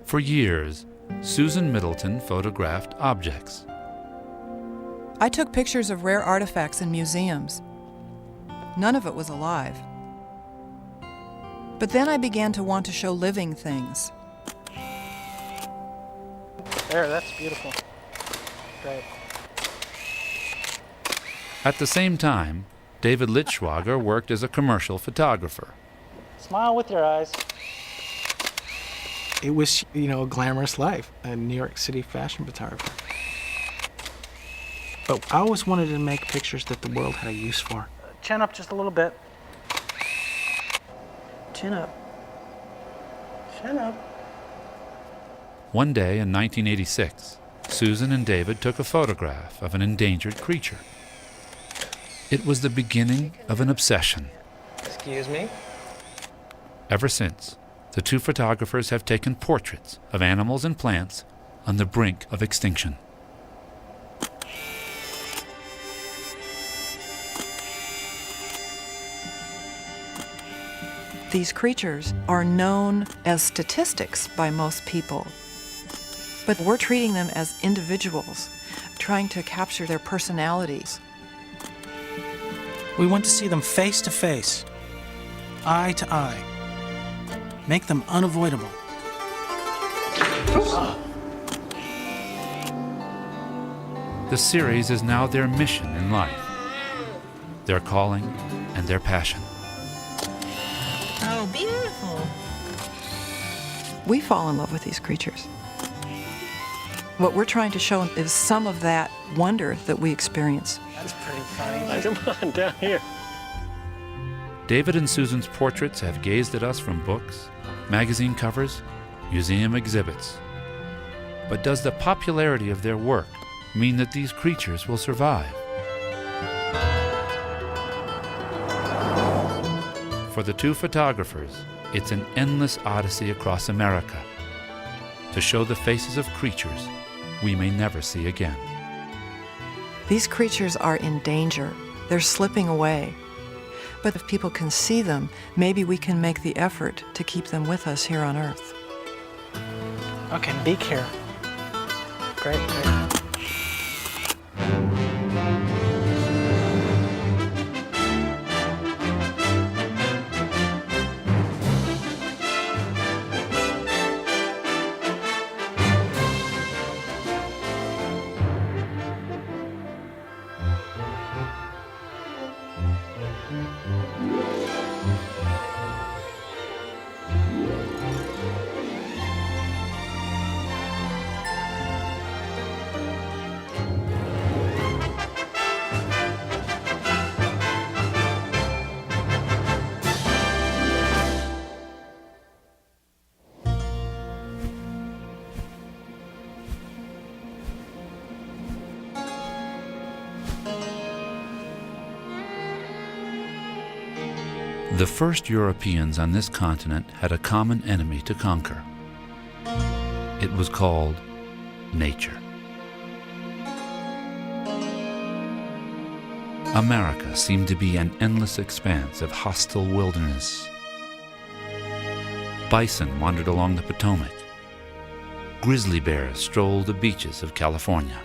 For years, Susan Middleton photographed objects. I took pictures of rare artifacts in museums. None of it was alive. But then I began to want to show living things. There, that's beautiful. Great. At the same time, David Lichtschwager worked as a commercial photographer. Smile with your eyes. It was, a glamorous life, a New York City fashion photographer. But I always wanted to make pictures that the world had a use for. Chin up just a little bit. Chin up. Chin up. One day in 1986, Susan and David took a photograph of an endangered creature. It was the beginning of an obsession. Excuse me? Ever since, the two photographers have taken portraits of animals and plants on the brink of extinction. These creatures are known as statistics by most people, but we're treating them as individuals, trying to capture their personalities. We want to see them face to face, eye to eye. Make them unavoidable. The series is now their mission in life, their calling and their passion. Oh, beautiful. We fall in love with these creatures. What we're trying to show is some of that wonder that we experience. That's pretty funny. Come on, down here. David and Susan's portraits have gazed at us from books, magazine covers, museum exhibits. But does the popularity of their work mean that these creatures will survive? For the two photographers, it's an endless odyssey across America to show the faces of creatures we may never see again. These creatures are in danger. They're slipping away. But if people can see them, maybe we can make the effort to keep them with us here on Earth. Okay, beak here. Great, great. The first Europeans on this continent had a common enemy to conquer. It was called nature. America seemed to be an endless expanse of hostile wilderness. Bison wandered along the Potomac. Grizzly bears strolled the beaches of California.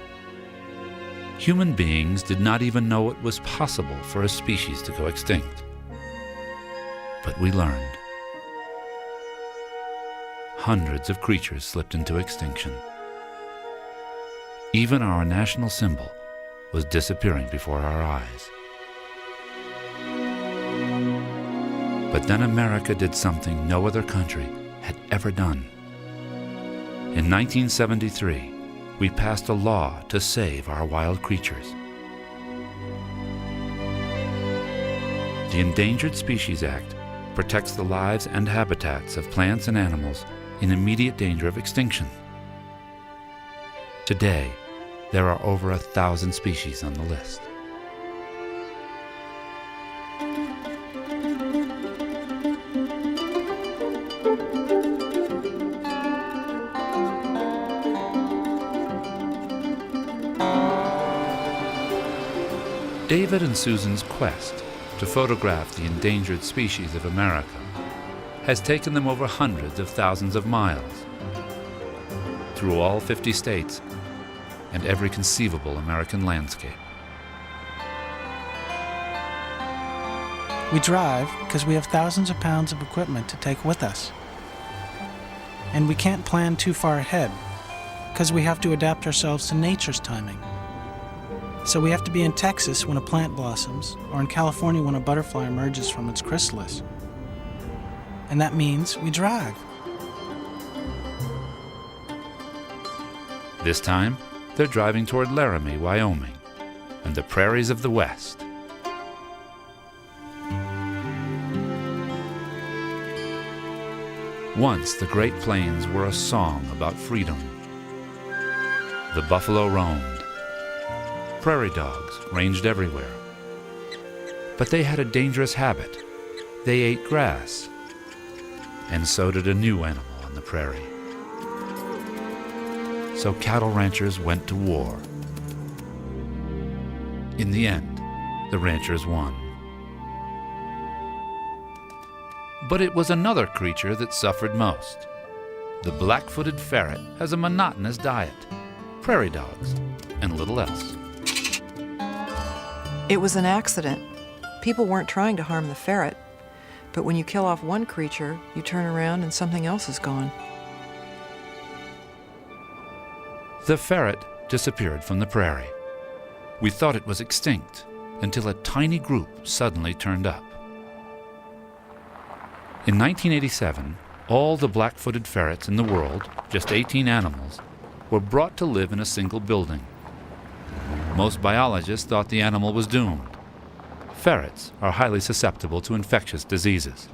Human beings did not even know it was possible for a species to go extinct. But we learned. Hundreds of creatures slipped into extinction. Even our national symbol was disappearing before our eyes. But then America did something no other country had ever done. In 1973, we passed a law to save our wild creatures. The Endangered Species Act protects the lives and habitats of plants and animals in immediate danger of extinction. Today, there are over 1,000 species on the list. David and Susan's quest to photograph the endangered species of America has taken them over hundreds of thousands of miles. through all 50 states and every conceivable American landscape. We drive because we have thousands of pounds of equipment to take with us. And we can't plan too far ahead because we have to adapt ourselves to nature's timing. So we have to be in Texas when a plant blossoms, or in California when a butterfly emerges from its chrysalis. And that means we drive. This time, they're driving toward Laramie, Wyoming, and the prairies of the West. Once the Great Plains were a song about freedom. The buffalo roamed. Prairie dogs ranged everywhere. But they had a dangerous habit. They ate grass. And so did a new animal on the prairie. So cattle ranchers went to war. In the end, the ranchers won. But it was another creature that suffered most. The black-footed ferret has a monotonous diet, prairie dogs, and little else. It was an accident. People weren't trying to harm the ferret, but when you kill off one creature, you turn around and something else is gone. The ferret disappeared from the prairie. We thought it was extinct until a tiny group suddenly turned up. In 1987, all the black-footed ferrets in the world, just 18 animals, were brought to live in a single building. Most biologists thought the animal was doomed. Ferrets are highly susceptible to infectious diseases.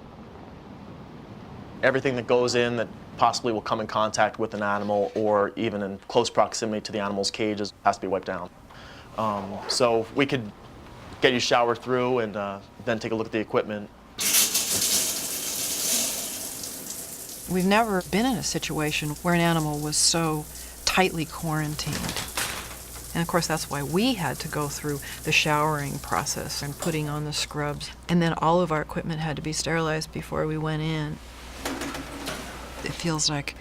Everything that goes in that possibly will come in contact with an animal or even in close proximity to the animal's cages has to be wiped down. So we could get you showered through and then take a look at the equipment. We've never been in a situation where an animal was so tightly quarantined. And of course, that's why we had to go through the showering process and putting on the scrubs. And then all of our equipment had to be sterilized before we went in. It feels like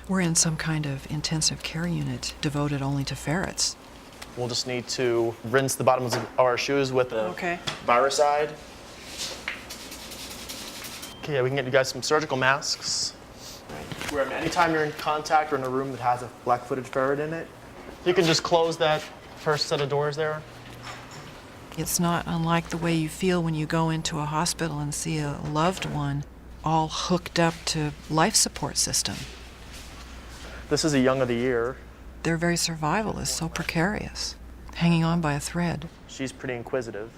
we're in some kind of intensive care unit devoted only to ferrets. We'll just need to rinse the bottoms of our shoes with a viricide. Okay, we can get you guys some surgical masks. Where anytime you're in contact or in a room that has a black-footed ferret in it, you can just close that first set of doors there. It's not unlike the way you feel when you go into a hospital and see a loved one all hooked up to life support system. This is a young of the year. Their very survival is so precarious, hanging on by a thread. She's pretty inquisitive.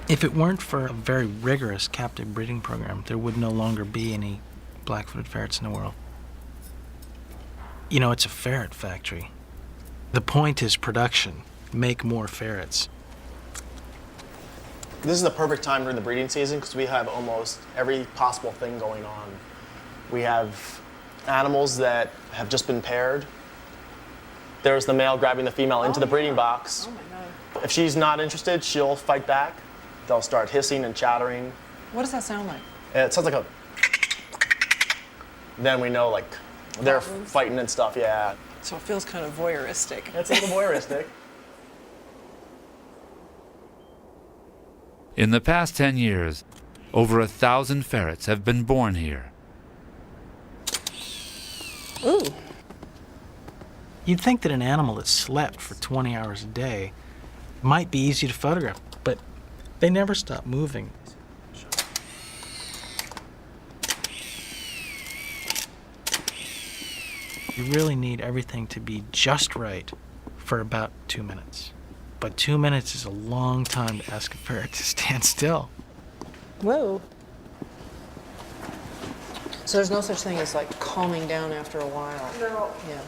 If it weren't for a very rigorous captive breeding program, there would no longer be any black-footed ferrets in the world. You know, it's a ferret factory. The point is production. Make more ferrets. This is the perfect time during the breeding season because we have almost every possible thing going on. We have animals that have just been paired. There's the male grabbing the female into the breeding box. Oh my God. If she's not interested, she'll fight back. They'll start hissing and chattering. What does that sound like? It sounds like a... Then we know, like, they're fighting and stuff, yeah. So it feels kind of voyeuristic. It's a little voyeuristic. In the past 10 years, over 1,000 ferrets have been born here. Ooh. You'd think that an animal that slept for 20 hours a day might be easy to photograph, but they never stop moving. You really need everything to be just right for about 2 minutes. But 2 minutes is a long time to ask a ferret to stand still. Whoa. So there's no such thing as like calming down after a while? No. Yeah.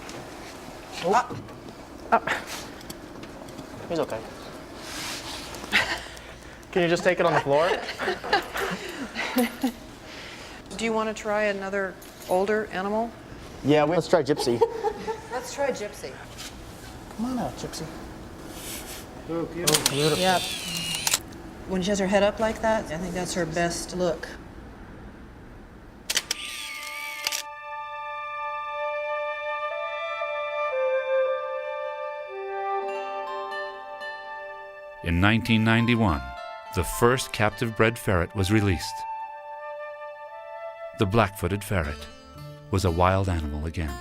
He's okay. Can you just take it on the floor? Do you want to try another older animal? Yeah, let's try Gypsy. Let's try Gypsy. Come on out, Gypsy. Oh, beautiful. Yep. When she has her head up like that, I think that's her best look. in 1991, the first captive-bred ferret was released. The black-footed ferret was a wild animal again.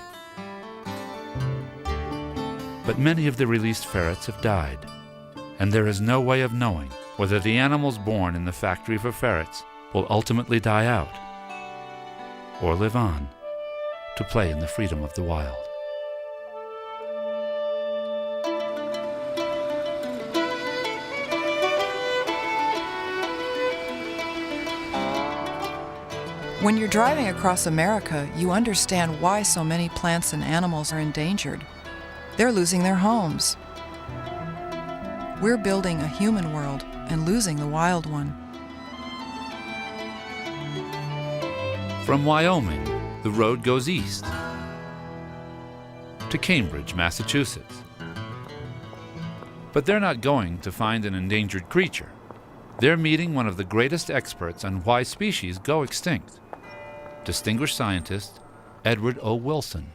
But many of the released ferrets have died, and there is no way of knowing whether the animals born in the factory for ferrets will ultimately die out or live on to play in the freedom of the wild. When you're driving across America, you understand why so many plants and animals are endangered. They're losing their homes. We're building a human world and losing the wild one. From Wyoming, the road goes east to Cambridge, Massachusetts. But they're not going to find an endangered creature. They're meeting one of the greatest experts on why species go extinct, distinguished scientist Edward O. Wilson.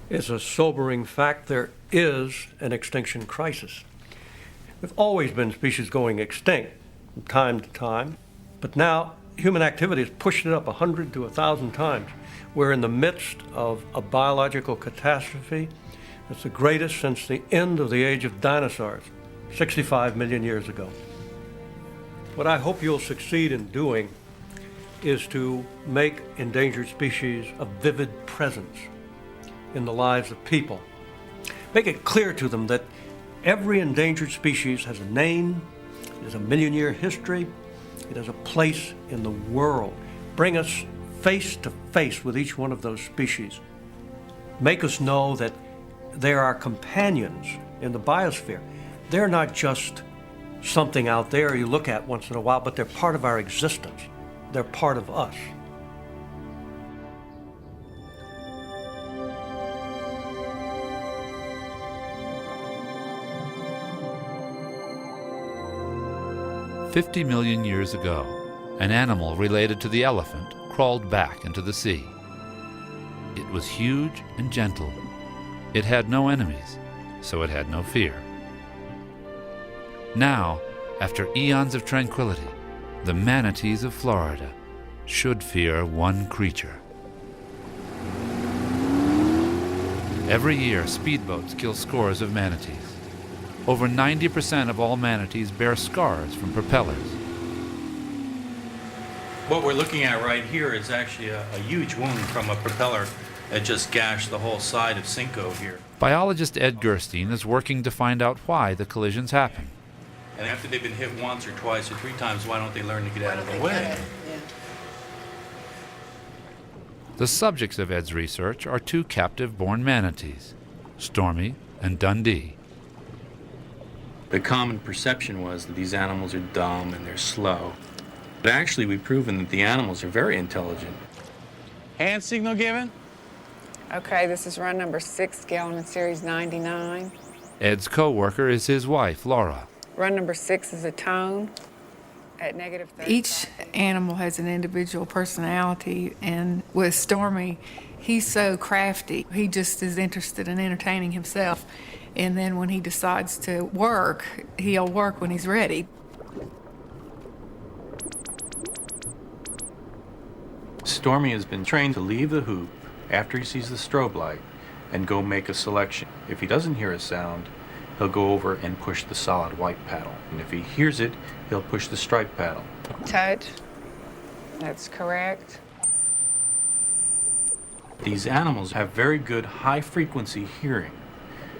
It's a sobering fact there is an extinction crisis. There've always been species going extinct from time to time, but now human activity has pushed it up 100 to 1,000 times. We're in the midst of a biological catastrophe that's the greatest since the end of the age of dinosaurs, 65 million years ago. What I hope you'll succeed in doing is to make endangered species a vivid presence in the lives of people. Make it clear to them that every endangered species has a name, it has a million-year history, it has a place in the world. Bring us face to face with each one of those species. Make us know that they are our companions in the biosphere. They're not just something out there you look at once in a while, but they're part of our existence. They're part of us. "50 million years ago, an animal related to the elephant crawled back into the sea. It was huge and gentle. It had no enemies, so it had no fear. Now, after eons of tranquility, the manatees of Florida should fear one creature. Every year, speedboats kill scores of manatees. Over 90% of all manatees bear scars from propellers. What we're looking at right here is actually a huge wound from a propeller that just gashed the whole side of Cinco here. Biologist Ed Gerstein is working to find out why the collisions happen. And after they've been hit once or twice or three times, why don't they learn to get out of the way? The subjects of Ed's research are two captive-born manatees, Stormy and Dundee. The common perception was that these animals are dumb and they're slow. But actually, we've proven that the animals are very intelligent. Hand signal given. Okay, this is run number 6, gallon in series 99. Ed's co-worker is his wife, Laura. Run number 6 is a tone at negative 35. Each animal has an individual personality, and with Stormy, he's so crafty. He just is interested in entertaining himself. And then when he decides to work, he'll work when he's ready. Stormy has been trained to leave the hoop after he sees the strobe light and go make a selection. If he doesn't hear a sound, he'll go over and push the solid white paddle. And if he hears it, he'll push the stripe paddle. Touch. That's correct. These animals have very good high-frequency hearing.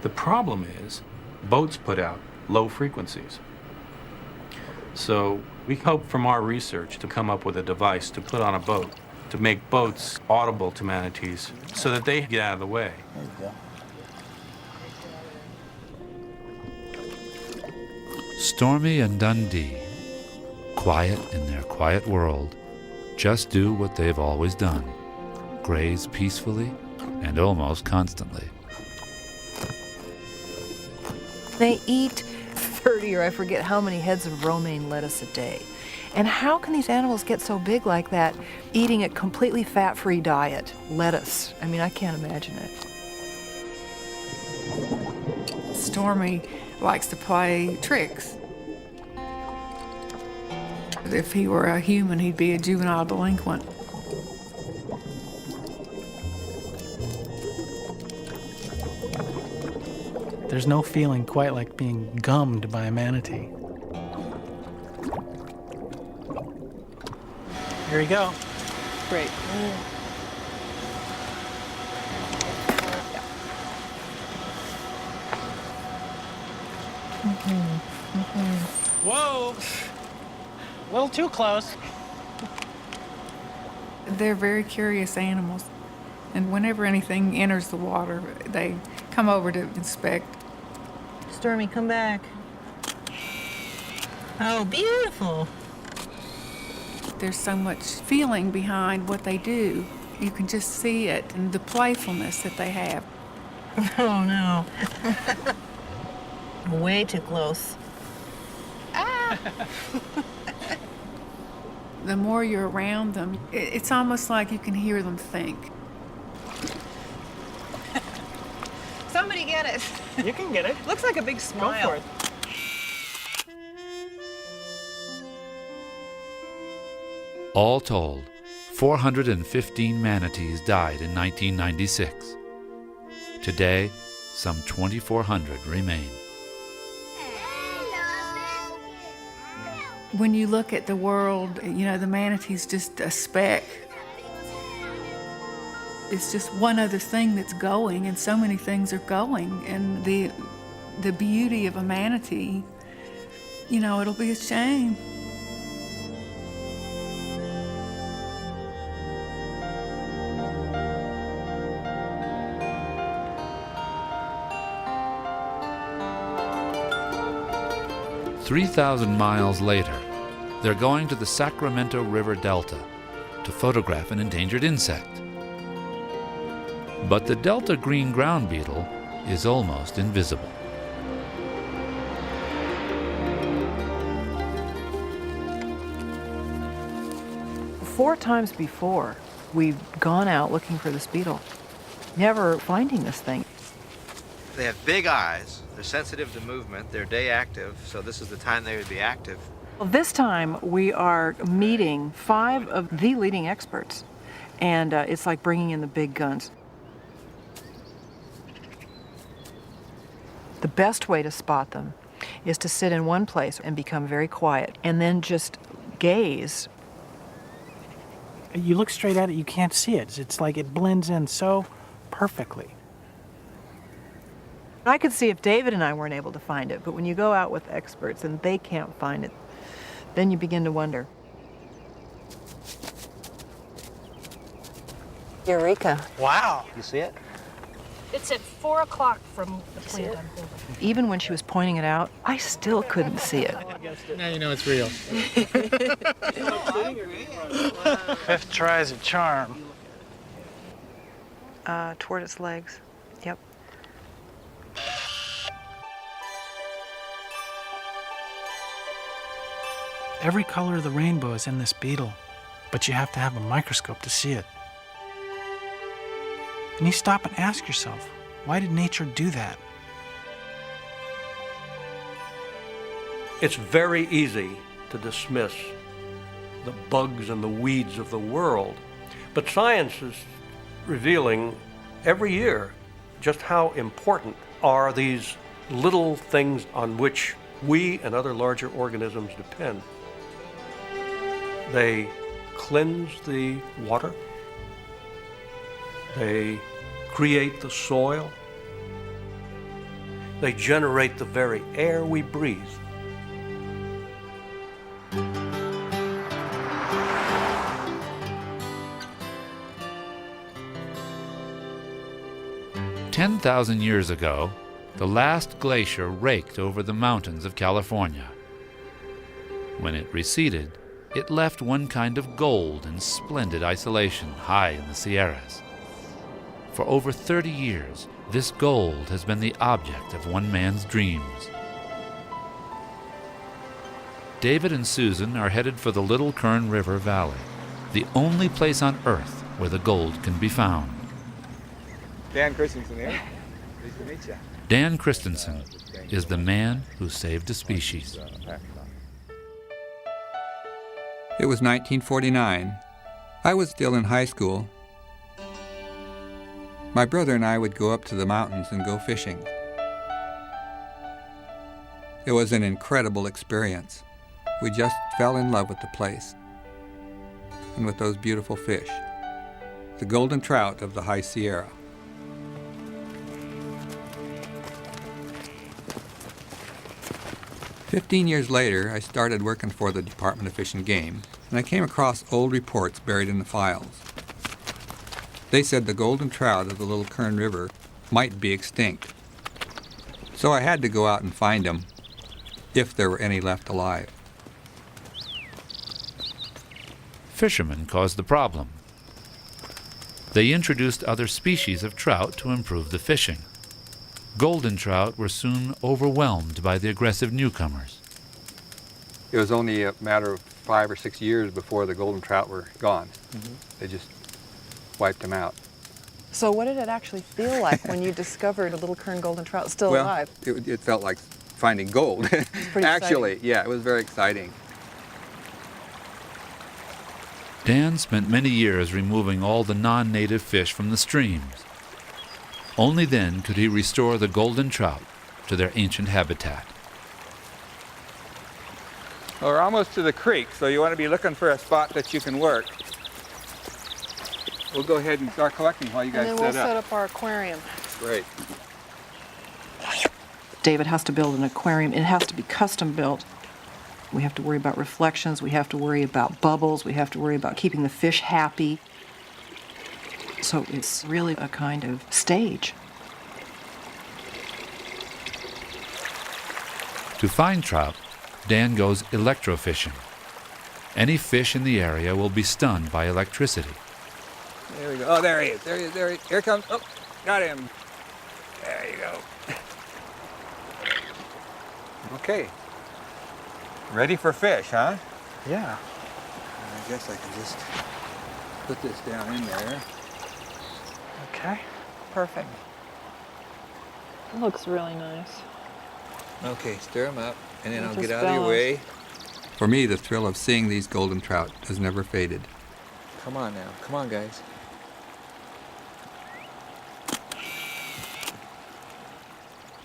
The problem is, boats put out low frequencies. So we hope from our research to come up with a device to put on a boat to make boats audible to manatees so that they get out of the way. Stormy and Dundee, quiet in their quiet world, just do what they've always done, graze peacefully and almost constantly. They eat 30 or I forget how many heads of romaine lettuce a day. And how can these animals get so big like that, eating a completely fat-free diet? Lettuce. I mean, I can't imagine it. Stormy likes to play tricks. If he were a human, he'd be a juvenile delinquent. There's no feeling quite like being gummed by a manatee. Here we go. Great. Whoa! A little too close. They're very curious animals, and whenever anything enters the water, they come over to inspect. Stormy, come back. Oh, beautiful. There's so much feeling behind what they do. You can just see it and the playfulness that they have. Oh, no. Way too close. The more you're around them, it's almost like you can hear them think. Somebody get it. You can get it. Looks like a big Go smile. for it. All told, 415 manatees died in 1996. Today, some 2,400 remain. When you look at the world, you know, the manatee's just a speck. It's just one other thing that's going, and so many things are going. And the beauty of a manatee, you know, it'll be a shame. "3,000 miles later, they're going to the Sacramento River Delta to photograph an endangered insect. But the Delta green ground beetle is almost invisible. Four times before, we've gone out looking for this beetle, never finding this thing. They have big eyes, they're sensitive to movement, they're day active, so this is the time they would be active. Well, this time we are meeting 5 of the leading experts, and it's like bringing in the big guns. The best way to spot them is to sit in one place and become very quiet, and then just gaze. You look straight at it, you can't see it. It's like it blends in so perfectly. I could see if David and I weren't able to find it, but when you go out with experts and they can't find it, then you begin to wonder. Eureka. Wow. You see it? It's at 4 o'clock from the plant I'm holding. Even when she was pointing it out, I still couldn't see it. Now you know it's real. Fifth try's a charm. Toward its legs. Yep. Every color of the rainbow is in this beetle, but you have to have a microscope to see it. And you stop and ask yourself, why did nature do that? It's very easy to dismiss the bugs and the weeds of the world, but science is revealing every year just how important are these little things on which we and other larger organisms depend. They cleanse the water. They create the soil. They generate the very air we breathe. "10,000 years ago, the last glacier raked over the mountains of California. When it receded, it left one kind of gold in splendid isolation high in the Sierras. For over 30 years, this gold has been the object of one man's dreams. David and Susan are headed for the Little Kern River Valley, the only place on Earth where the gold can be found. Dan Christensen here. Pleased to meet you. Dan Christensen is the man who saved a species. It was 1949. I was still in high school. My brother and I would go up to the mountains and go fishing. It was an incredible experience. We just fell in love with the place and with those beautiful fish, the golden trout of the High Sierra. "15 years later, I started working for the Department of Fish and Game, and I came across old reports buried in the files. They said the golden trout of the Little Kern River might be extinct. So I had to go out and find them, if there were any left alive. Fishermen caused the problem. They introduced other species of trout to improve the fishing. Golden trout were soon overwhelmed by the aggressive newcomers. It was only a matter of 5 or 6 years before the golden trout were gone. They just wiped them out. So what did it actually feel like when you discovered a little Kern golden trout still alive? It felt like finding gold. Pretty Actually, exciting. yeah, it was very exciting. Dan spent many years removing all the non-native fish from the streams. Only then could he restore the golden trout to their ancient habitat. Well, we're almost to the creek, so you want to be looking for a spot that you can work. We'll go ahead and start collecting while you guys And then we'll set up our aquarium. Great. David has to build an aquarium. It has to be custom built. We have to worry about reflections. We have to worry about bubbles. We have to worry about keeping the fish happy. So it's really a kind of stage. To find trout, Dan goes electrofishing. Any fish in the area will be stunned by electricity. There we go. Oh, there he is. There he is. There he is. Here comes. Oh, got him. There you go. Okay. Ready for fish, huh? Yeah. I guess I can just put this down in there. Okay. Perfect. It looks really nice. Okay, stir them up, and then It I'll just get out of your bellows. way. For me, the thrill of seeing these golden trout has never faded. Come on now. Come on, guys.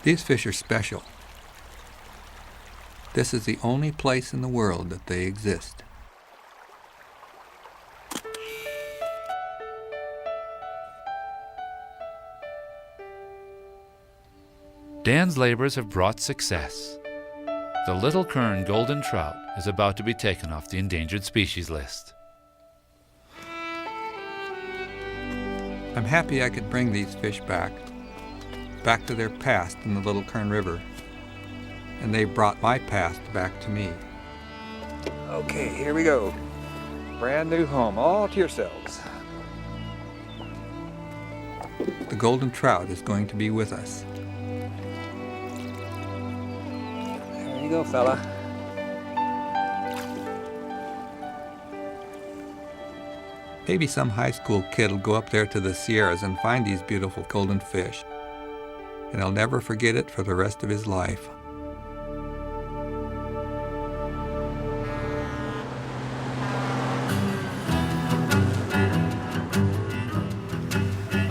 These fish are special. This is the only place in the world that they exist. Dan's labors have brought success. The Little Kern golden trout is about to be taken off the endangered species list. I'm happy I could bring these fish back to their past in the Little Kern River. And they brought my past back to me. Okay, here we go. Brand new home, all to yourselves. The golden trout is going to be with us. There you go, fella. Maybe some high school kid will go up there to the Sierras and find these beautiful golden fish. And he'll never forget it for the rest of his life.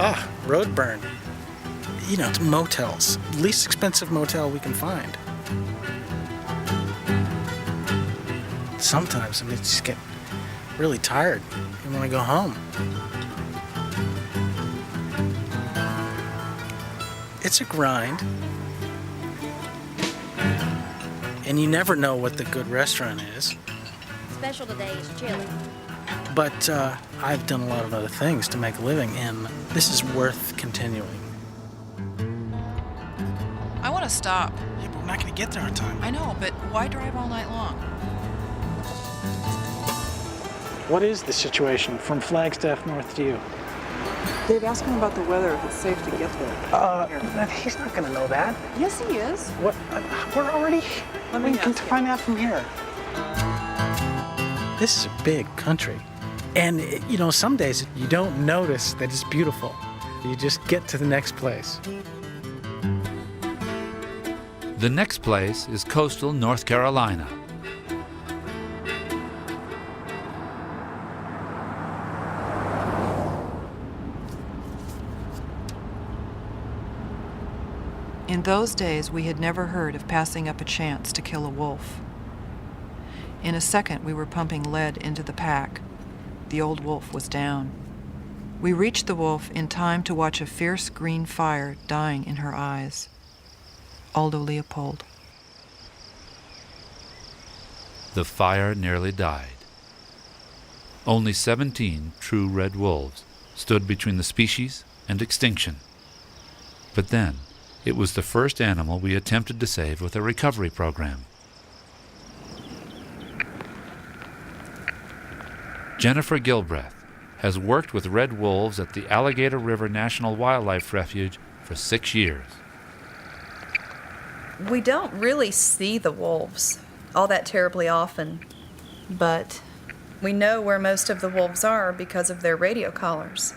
Ah, road burn. You know, it's motels. Least expensive motel we can find. Sometimes, I just get really tired. I want to go home. It's a grind. And you never know what the good restaurant is. Special today is chili. But I've done a lot of other things to make a living, and this is worth continuing. I want to stop. Yeah, but we're not going to get there on time. I know, but why drive all night long? What is the situation from Flagstaff north to you? Dave, ask him about the weather, if it's safe to get there. He's not going to know that. Yes, he is. What? We're already. Let me We can ask him. find out from here. This is a big country. And, you know, some days you don't notice that it's beautiful. You just get to the next place. The next place is coastal North Carolina. In those days, we had never heard of passing up a chance to kill a wolf. In a second, we were pumping lead into the pack. The old wolf was down. We reached the wolf in time to watch a fierce green fire dying in her eyes. Aldo Leopold. The fire nearly died. Only 17 true red wolves stood between the species and extinction. But then, it was the first animal we attempted to save with a recovery program. Jennifer Gilbreth has worked with red wolves at the Alligator River National Wildlife Refuge for 6 years. We don't really see the wolves all that terribly often, but we know where most of the wolves are because of their radio collars.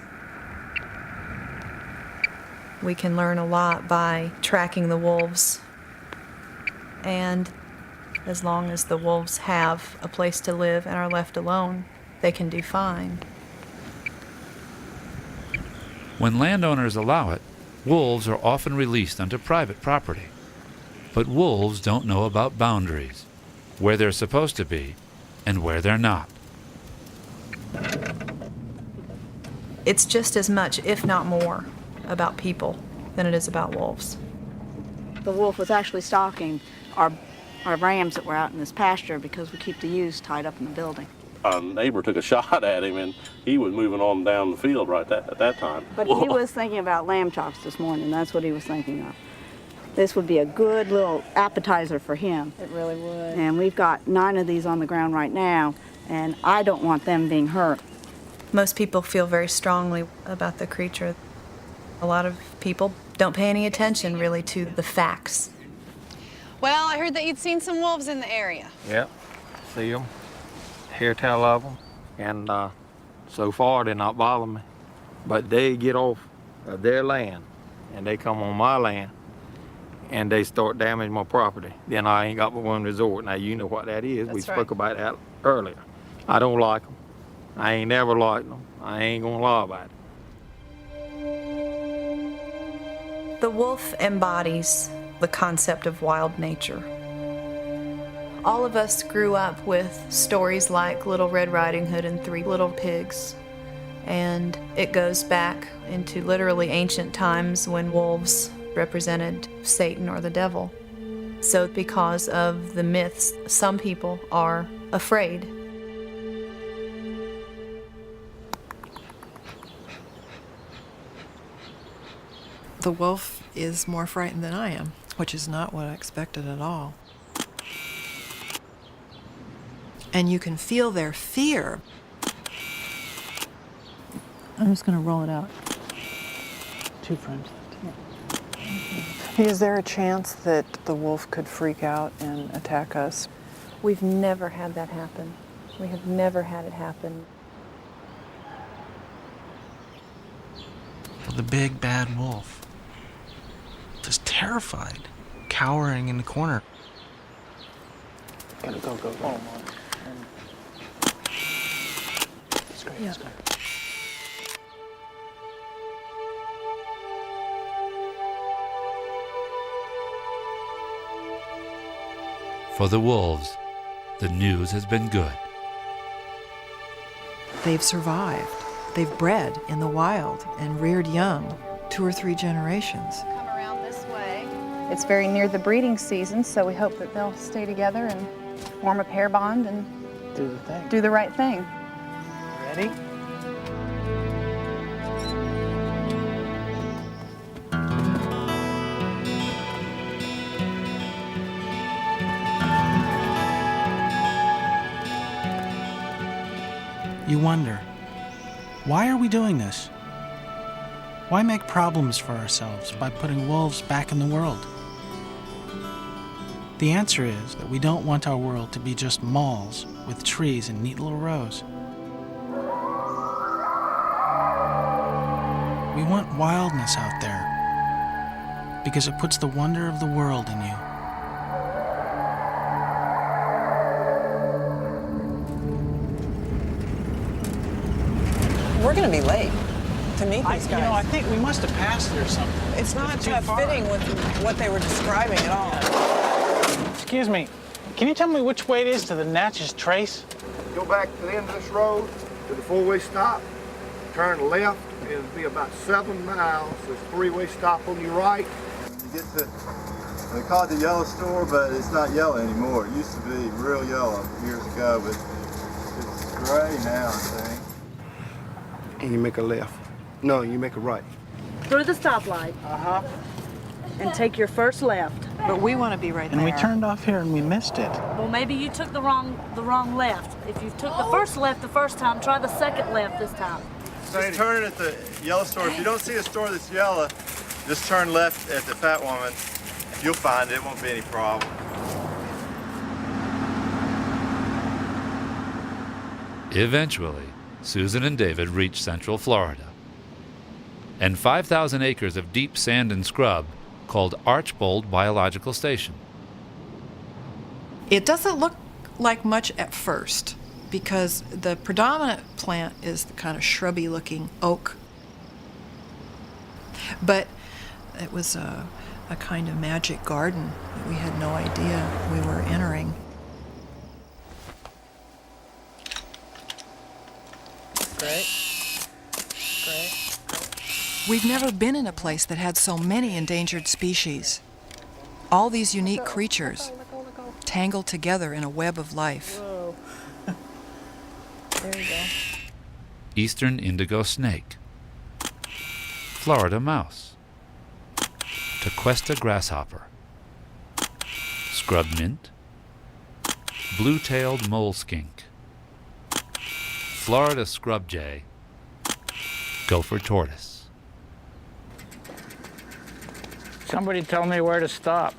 We can learn a lot by tracking the wolves, and as long as the wolves have a place to live and are left alone, they can do fine. When landowners allow it, wolves are often released onto private property. But wolves don't know about boundaries, where they're supposed to be and where they're not. It's just as much, if not more, about people than it is about wolves. The wolf was actually stalking our rams that were out in this pasture because we keep the ewes tied up in the building. A neighbor took a shot at him, and he was moving on down the field right at that time. But he was thinking about lamb chops this morning. That's what he was thinking of. This would be a good little appetizer for him. It really would. And we've got 9 of these on the ground right now, and I don't want them being hurt. Most people feel very strongly about the creature. A lot of people don't pay any attention, really, to the facts. Well, I heard that you'd seen some wolves in the area. Yep, see them, hear tell of them, and so far they're not bothering me. But they get off of their land, and they come on my land, and they start damaging my property. Then I ain't got but one resort. Now, you know what that is. We spoke about that earlier. I don't like them. I ain't never liked them. I ain't gonna lie about it. The wolf embodies the concept of wild nature. All of us grew up with stories like Little Red Riding Hood and Three Little Pigs, and it goes back into literally ancient times when wolves represented Satan or the devil. So because of the myths, some people are afraid. The wolf is more frightened than I am, which is not what I expected at all. And you can feel their fear. I'm just going to roll it out. 2 frames. Is there a chance that the wolf could freak out and attack us? We've never had that happen. We have never had it happen. The big bad wolf, just terrified, cowering in the corner. Gotta go. Oh, it's great, it's great. For the wolves, the news has been good. They've survived. They've bred in the wild and reared young, 2 or 3 generations. Come around this way. It's very near the breeding season, so we hope that they'll stay together and form a pair bond and do the right thing. Ready? You wonder, why are we doing this? Why make problems for ourselves by putting wolves back in the world? The answer is that we don't want our world to be just malls with trees and neat little rows. We want wildness out there because it puts the wonder of the world in you. We're going to be late to meet these guys. You know, I think we must have passed it or something. It's not too far. fitting with what they were describing at all. Excuse me, can you tell me which way it is to the Natchez Trace? Go back to the end of this road to the four-way stop, turn left, and it'll be about 7 miles. There's a three-way stop on your right. You get to, they call it the yellow store, but it's not yellow anymore. It used to be real yellow years ago, but it's gray now, I think. And you make a left. No, you make a right. Through the stoplight. Uh-huh. And take your first left. But we want to be right And there. we turned off here and we missed it. Well, maybe you took the wrong left. If you took the first left the first time, try the second left this time. Just turn at the yellow store. If you don't see a store that's yellow, just turn left at the Fat Woman. You'll find it. It won't be any problem. Eventually, Susan and David reached Central Florida and 5,000 acres of deep sand and scrub called Archbold Biological Station. It doesn't look like much at first because the predominant plant is the kind of shrubby-looking oak. But it was a kind of magic garden that we had no idea we were entering. Great. Great. We've never been in a place that had so many endangered species. All these unique creatures tangled together in a web of life. Whoa. There you go. Eastern indigo snake, Florida mouse, Tequesta grasshopper, scrub mint, blue-tailed mole skink, Florida scrub jay, gopher tortoise. Somebody tell me where to stop.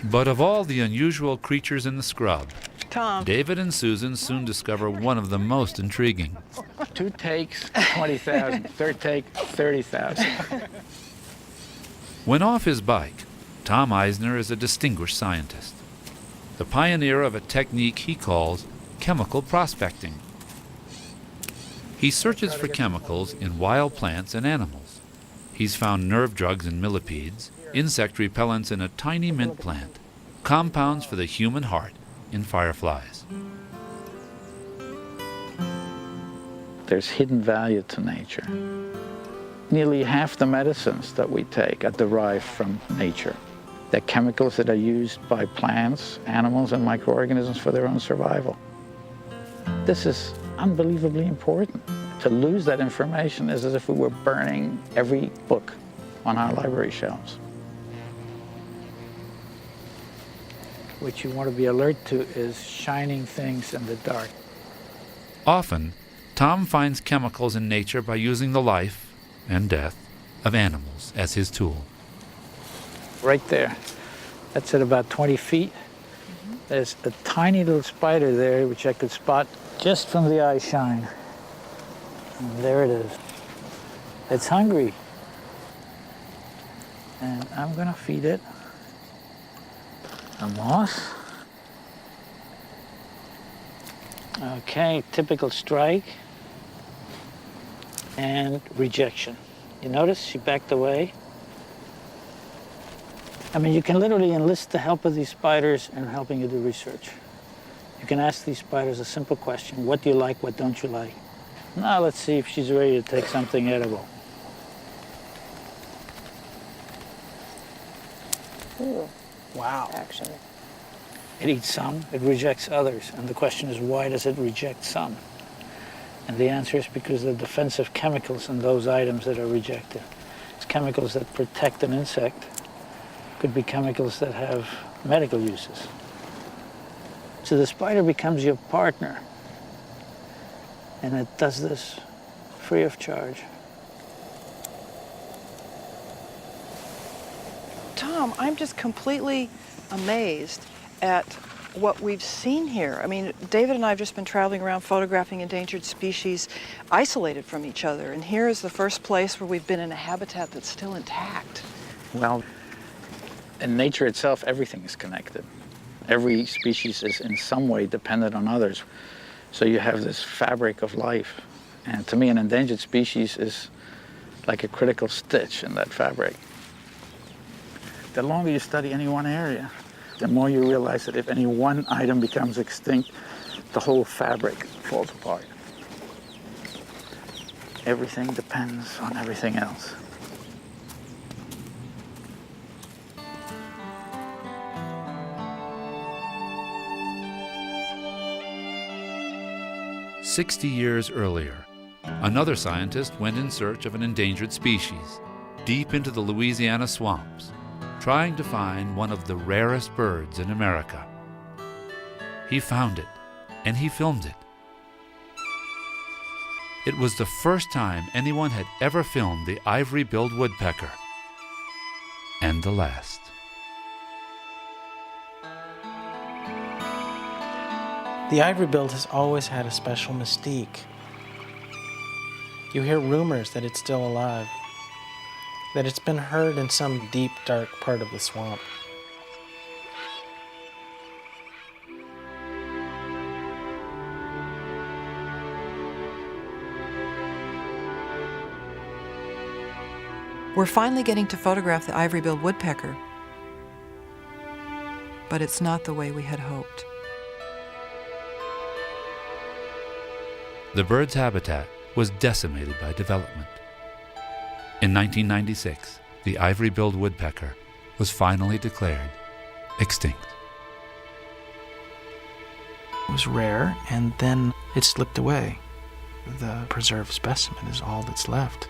But of all the unusual creatures in the scrub, Tom. David and Susan soon discover one of the most intriguing. 2 takes, 20,000. Third take, 30,000. When off his bike, Tom Eisner is a distinguished scientist, the pioneer of a technique he calls chemical prospecting. He searches for chemicals in wild plants and animals. He's found nerve drugs in millipedes, insect repellents in a tiny mint plant, compounds for the human heart in fireflies. There's hidden value to nature. Nearly half the medicines that we take are derived from nature. They're chemicals that are used by plants, animals, and microorganisms for their own survival. This is unbelievably important. To lose that information is as if we were burning every book on our library shelves. What you want to be alert to is shining things in the dark. Often, Tom finds chemicals in nature by using the life and death of animals as his tool. Right there. That's at about 20 feet. There's a tiny little spider there, which I could spot just from the eye shine. And there it is. It's hungry. And I'm going to feed it a moss. Okay, typical strike. And rejection. You notice she backed away? I mean, you can literally enlist the help of these spiders in helping you do research. You can ask these spiders a simple question. What do you like? What don't you like? Now let's see if she's ready to take something edible. Ooh. Wow. Action. It eats some, it rejects others. And the question is, why does it reject some? And the answer is because of the defensive chemicals in those items that are rejected. It's chemicals that protect an insect. Could be chemicals that have medical uses. So the spider becomes your partner. And it does this free of charge. Tom, I'm just completely amazed at what we've seen here. I mean, David and I have just been traveling around photographing endangered species isolated from each other, and here is the first place where we've been in a habitat that's still intact. Well, in nature itself, everything is connected. Every species is in some way dependent on others. So you have this fabric of life And to me, an endangered species is like a critical stitch in that fabric. The longer you study any one area, the more you realize that if any one item becomes extinct, the whole fabric falls apart. Everything depends on everything else. "60 years earlier, another scientist went in search of an endangered species deep into the Louisiana swamps, trying to find one of the rarest birds in America. He found it, and he filmed it. It was the first time anyone had ever filmed the ivory-billed woodpecker, and the last. The ivory-billed has always had a special mystique. You hear rumors that it's still alive, that it's been heard in some deep, dark part of the swamp. We're finally getting to photograph the ivory-billed woodpecker, but it's not the way we had hoped. The bird's habitat was decimated by development. In 1996, the ivory-billed woodpecker was finally declared extinct. It was rare, and then it slipped away. The preserved specimen is all that's left.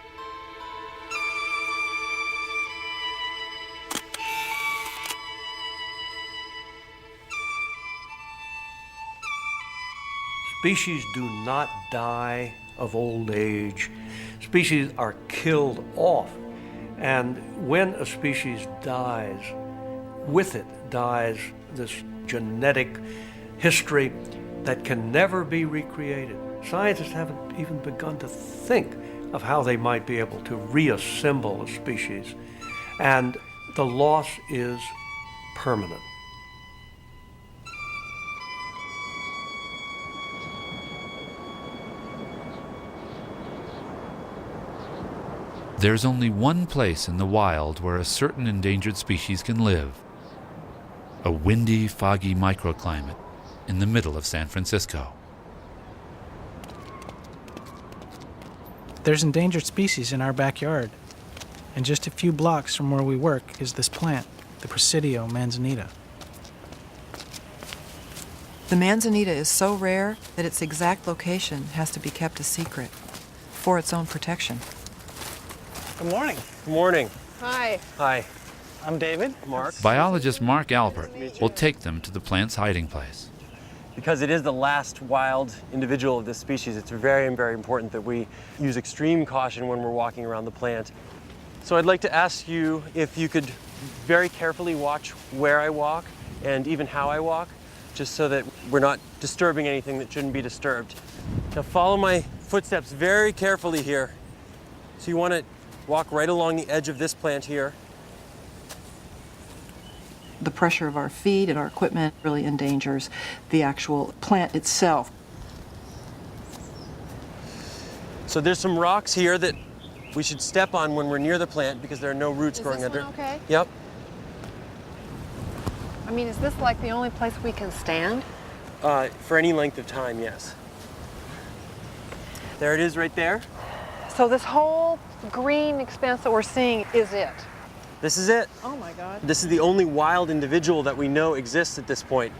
Species do not die of old age. Species are killed off. And when a species dies, with it dies this genetic history that can never be recreated. Scientists haven't even begun to think of how they might be able to reassemble a species. And the loss is permanent. There's only one place in the wild where a certain endangered species can live: a windy, foggy microclimate in the middle of San Francisco. There's endangered species in our backyard, and just a few blocks from where we work is this plant, the Presidio manzanita. The manzanita is so rare that its exact location has to be kept a secret for its own protection. Good morning. Good morning. Hi. Hi. I'm David. Mark. Biologist Mark Albert will take them to the plant's hiding place. Because it is the last wild individual of this species, it's very, very important that we use extreme caution when we're walking around the plant. So I'd like to ask you if you could very carefully watch where I walk and even how I walk, just so that we're not disturbing anything that shouldn't be disturbed. Now follow my footsteps very carefully here. So you want to walk right along the edge of this plant here. The pressure of our feet and our equipment really endangers the actual plant itself. So there's some rocks here that we should step on when we're near the plant because there are no roots growing under. Is this one okay? Yep. I mean, is this like the only place we can stand? For any length of time, yes. There it is right there. So this whole green expanse that we're seeing is it? This is it. Oh my God. This is the only wild individual that we know exists at this point.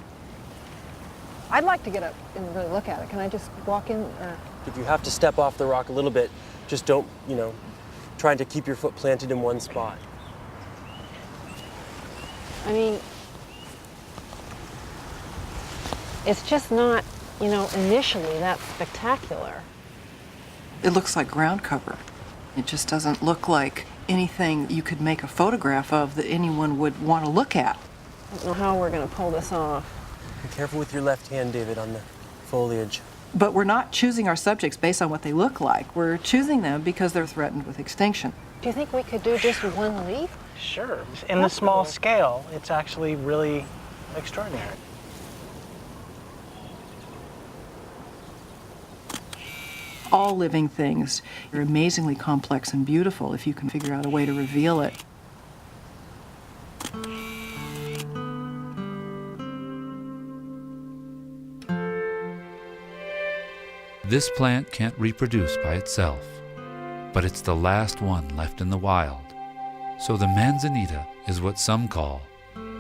I'd like to get up and really look at it. Can I just walk in? Or? If you have to step off the rock a little bit, just don't, trying to keep your foot planted in one spot. I mean, it's just not, initially that spectacular. It looks like ground cover. It just doesn't look like anything you could make a photograph of that anyone would want to look at. I don't know how we're going to pull this off. Be careful with your left hand, David, on the foliage. But we're not choosing our subjects based on what they look like. We're choosing them because they're threatened with extinction. Do you think we could do just one leaf? Sure. In the small scale, it's actually really extraordinary. All living things are amazingly complex and beautiful if you can figure out a way to reveal it. This plant can't reproduce by itself, but it's the last one left in the wild. So the manzanita is what some call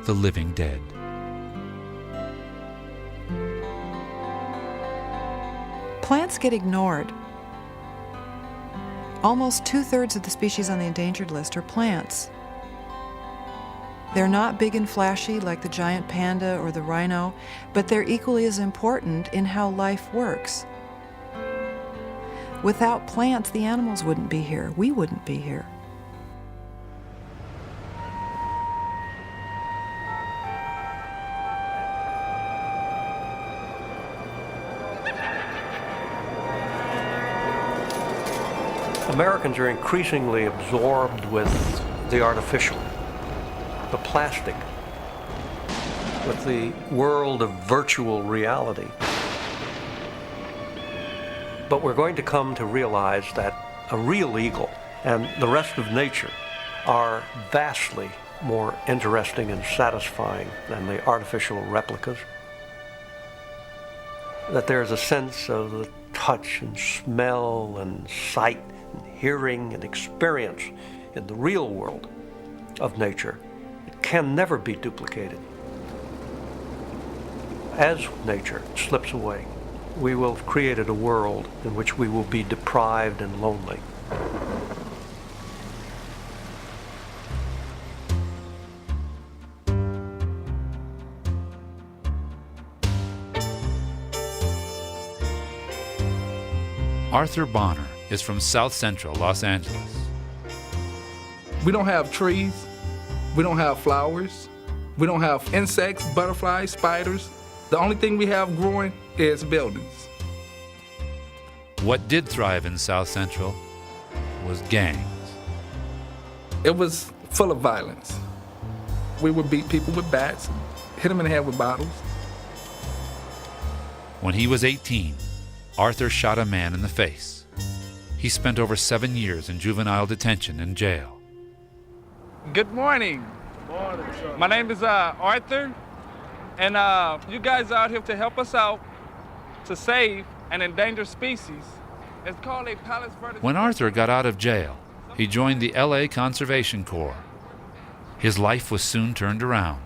the living dead. Plants get ignored. Almost 2/3 of the species on the endangered list are plants. They're not big and flashy like the giant panda or the rhino, but they're equally as important in how life works. Without plants, the animals wouldn't be here. We wouldn't be here. Americans are increasingly absorbed with the artificial, the plastic, with the world of virtual reality. But we're going to come to realize that a real eagle and the rest of nature are vastly more interesting and satisfying than the artificial replicas. That there's a sense of the touch and smell and sight and hearing and experience in the real world of nature. It can never be duplicated. As nature slips away, we will have created a world in which we will be deprived and lonely. Arthur Bonner is from South Central Los Angeles. We don't have trees, we don't have flowers, we don't have insects, butterflies, spiders. The only thing we have growing is buildings. What did thrive in South Central was gangs. It was full of violence. We would beat people with bats, hit them in the head with bottles. When he was 18, Arthur shot a man in the face. He spent over 7 years in juvenile detention and jail. Good morning. Morning, sir. My name is Arthur, and you guys are out here to help us out to save an endangered species. It's called a Palos Verdes. When Arthur got out of jail, he joined the LA Conservation Corps. His life was soon turned around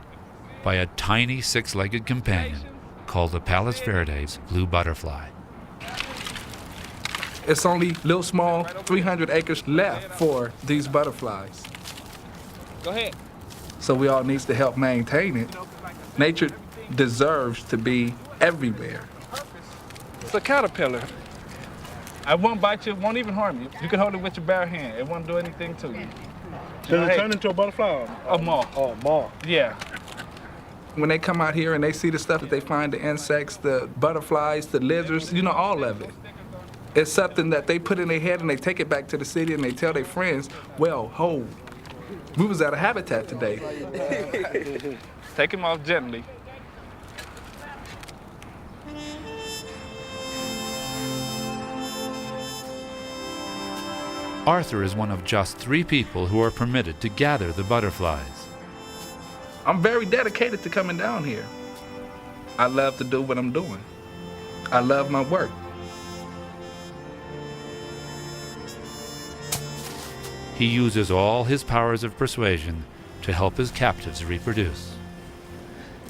by a tiny six-legged companion called the Palos Verdes blue butterfly. It's only little small 300 acres left for these butterflies. Go ahead. So we all need to help maintain it. Nature deserves to be everywhere. It's a caterpillar. I won't bite you, it won't even harm you. You can hold it with your bare hand. It won't do anything to you. Does it turn into a butterfly? A moth. Oh, moth. Yeah. When they come out here and they see the stuff that they find, the insects, the butterflies, the lizards, you know, all of it. It's something that they put in their head and they take it back to the city and they tell their friends, well, ho, we was at a habitat today. Take him off gently. Arthur is one of just 3 people who are permitted to gather the butterflies. I'm very dedicated to coming down here. I love to do what I'm doing. I love my work. He uses all his powers of persuasion to help his captives reproduce.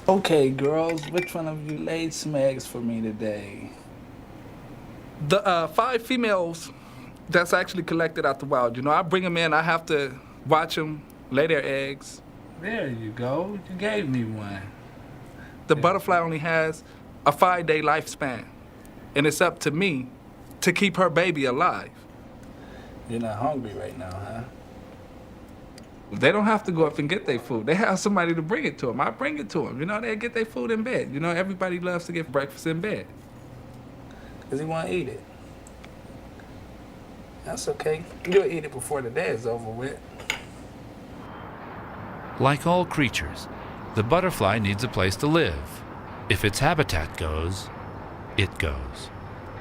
Okay, girls, which one of you laid some eggs for me today? The 5 females that's actually collected out the wild. You know, I bring them in, I have to watch them lay their eggs. There you go, you gave me one. The butterfly only has a 5-day lifespan, and it's up to me to keep her baby alive. You're not hungry right now, huh? They don't have to go up and get their food. They have somebody to bring it to them. I bring it to them. You know, they get their food in bed. You know, everybody loves to get breakfast in bed. Because he want to eat it. That's okay. You'll eat it before the day is over with. Like all creatures, the butterfly needs a place to live. If its habitat goes, it goes.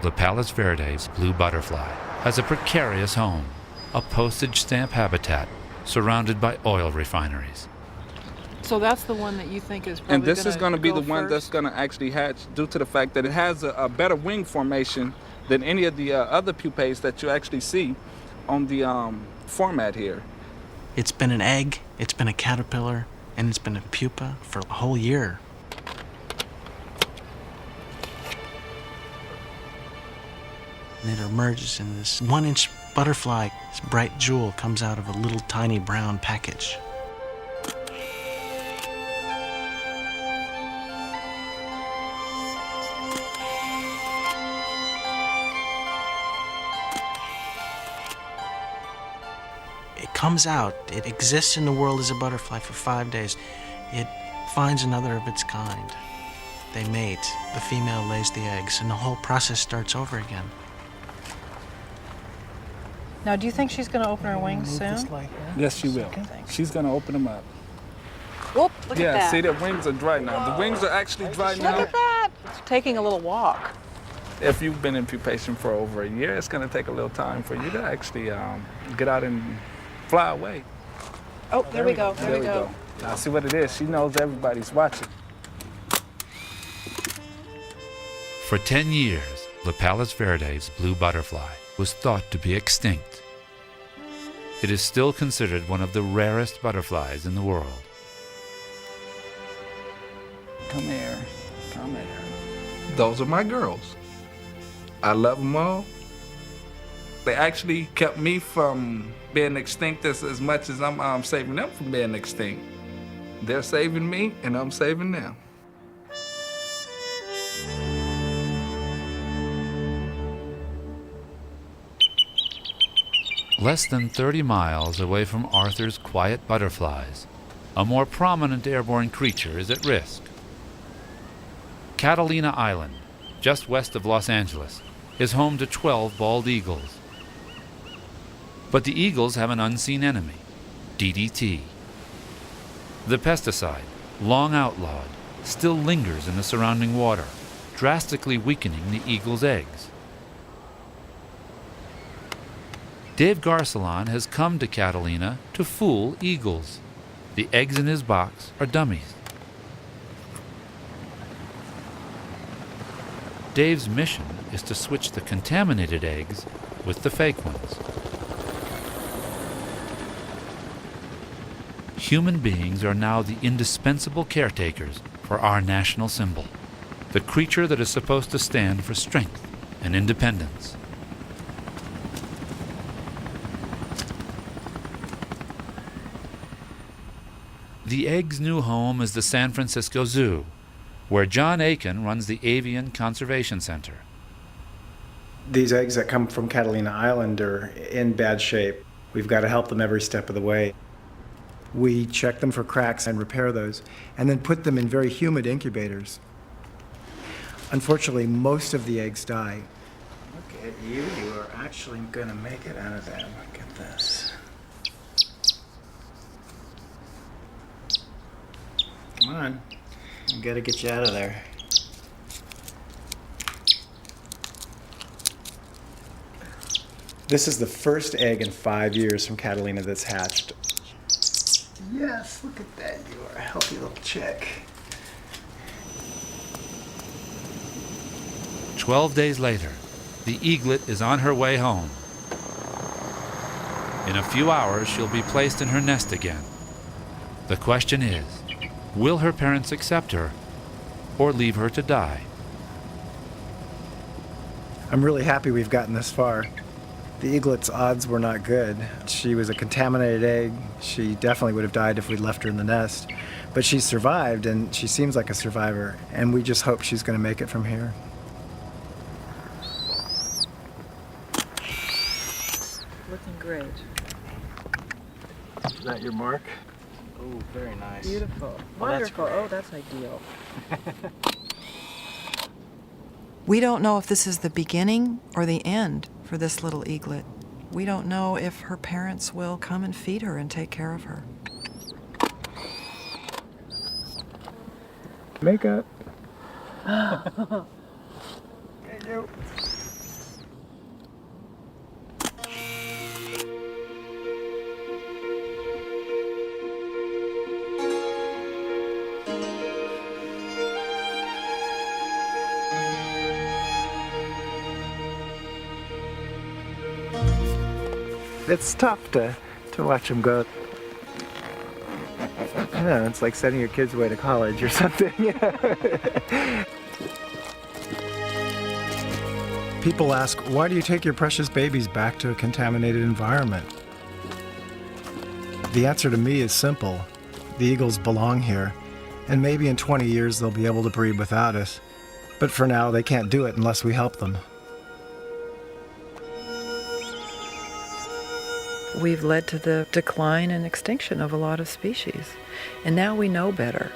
the Palos Verdes blue butterfly has a precarious home, a postage stamp habitat surrounded by oil refineries. So that's the one that you think is probably And this is going to be the one first? that's going to actually hatch due to the fact that it has a better wing formation than any of the other pupae that you actually see on the format here. It's been an egg, it's been a caterpillar, and it's been a pupa for a whole year. And it emerges in this 1-inch butterfly. This bright jewel comes out of a little tiny brown package. It comes out, it exists in the world as a butterfly for 5 days. It finds another of its kind. They mate, the female lays the eggs, and the whole process starts over again. Now, do you think she's going to open her wings soon? Yes, she will. She's going to open them up. Whoop, look at Yeah, that. see, the wings are dry now. The wings are actually dry now. Look at that. It's taking a little walk. If you've been in pupation for over a year, it's going to take a little time for you to actually get out and fly away. Oh, there we go. There we go. Now, see what it is. She knows everybody's watching. For 10 years, the Palos Verdes blue butterfly was thought to be extinct. It is still considered one of the rarest butterflies in the world. Come here. Come here. Those are my girls. I love them all. They actually kept me from being extinct as much as I'm saving them from being extinct. They're saving me, and I'm saving them. Less than 30 miles away from Arthur's quiet butterflies, a more prominent airborne creature is at risk. Catalina Island, just west of Los Angeles, is home to 12 bald eagles. But the eagles have an unseen enemy, DDT. The pesticide, long outlawed, still lingers in the surrounding water, drastically weakening the eagles' eggs. Dave Garcelon has come to Catalina to fool eagles. The eggs in his box are dummies. Dave's mission is to switch the contaminated eggs with the fake ones. Human beings are now the indispensable caretakers for our national symbol, the creature that is supposed to stand for strength and independence. The egg's new home is the San Francisco Zoo, where John Aiken runs the Avian Conservation Center. These eggs that come from Catalina Island are in bad shape. We've got to help them every step of the way. We check them for cracks and repair those, and then put them in very humid incubators. Unfortunately, most of the eggs die. Look at you. You are actually going to make it out of them. Look at this. Come on. I've got to get you out of there. This is the first egg in 5 years from Catalina that's hatched. Yes, look at that. You are a healthy little chick. 12 days later, the eaglet is on her way home. In a few hours, she'll be placed in her nest again. The question is, will her parents accept her or leave her to die? I'm really happy we've gotten this far. The eaglet's odds were not good. She was a contaminated egg. She definitely would have died if we'd left her in the nest. But she survived, and she seems like a survivor, and we just hope she's going to make it from here. Looking great. Is that your mark? Oh, very nice. Beautiful. Well, Wonderful. that's Oh, that's ideal. We don't know if this is the beginning or the end for this little eaglet. We don't know if her parents will come and feed her and take care of her. Makeup. Thank you. It's tough to watch them go. I don't know, it's like sending your kids away to college or something. People ask, why do you take your precious babies back to a contaminated environment? The answer to me is simple. The eagles belong here, and maybe in 20 years they'll be able to breed without us. But for now, they can't do it unless we help them. We've led to the decline and extinction of a lot of species, and now we know better.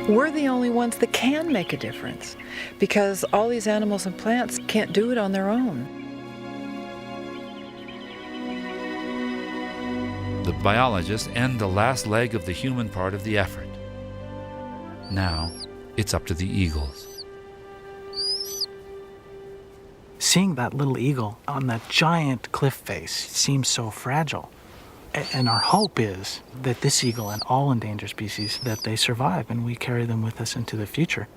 We're the only ones that can make a difference, because all these animals and plants can't do it on their own. The biologists end the last leg of the human part of the effort. Now, it's up to the eagles. Seeing that little eagle on that giant cliff face seems so fragile. And our hope is that this eagle and all endangered species, that they survive and we carry them with us into the future.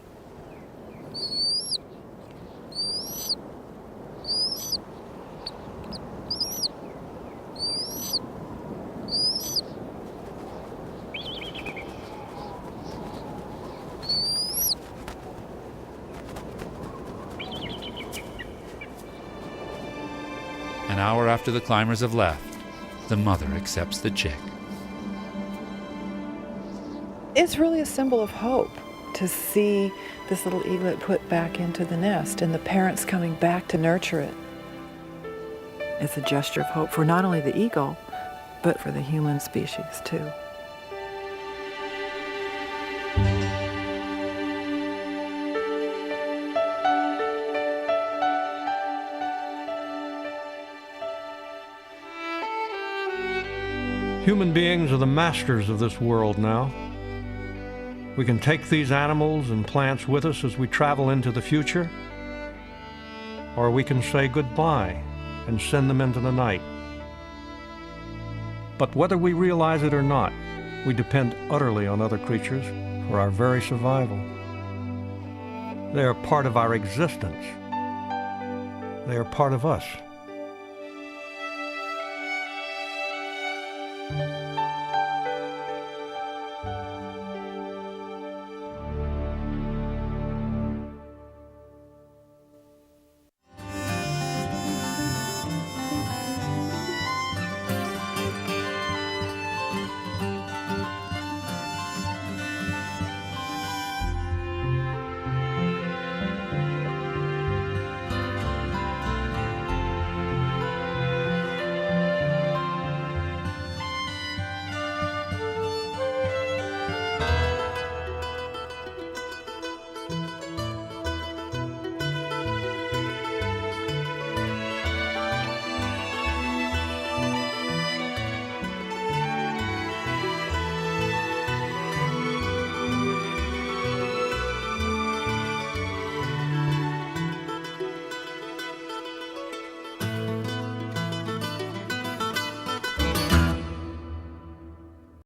An hour after the climbers have left, the mother accepts the chick. It's really a symbol of hope to see this little eaglet put back into the nest and the parents coming back to nurture it. It's a gesture of hope for not only the eagle, but for the human species too. Human beings are the masters of this world now. We can take these animals and plants with us as we travel into the future, or we can say goodbye and send them into the night. But whether we realize it or not, we depend utterly on other creatures for our very survival. They are part of our existence. They are part of us.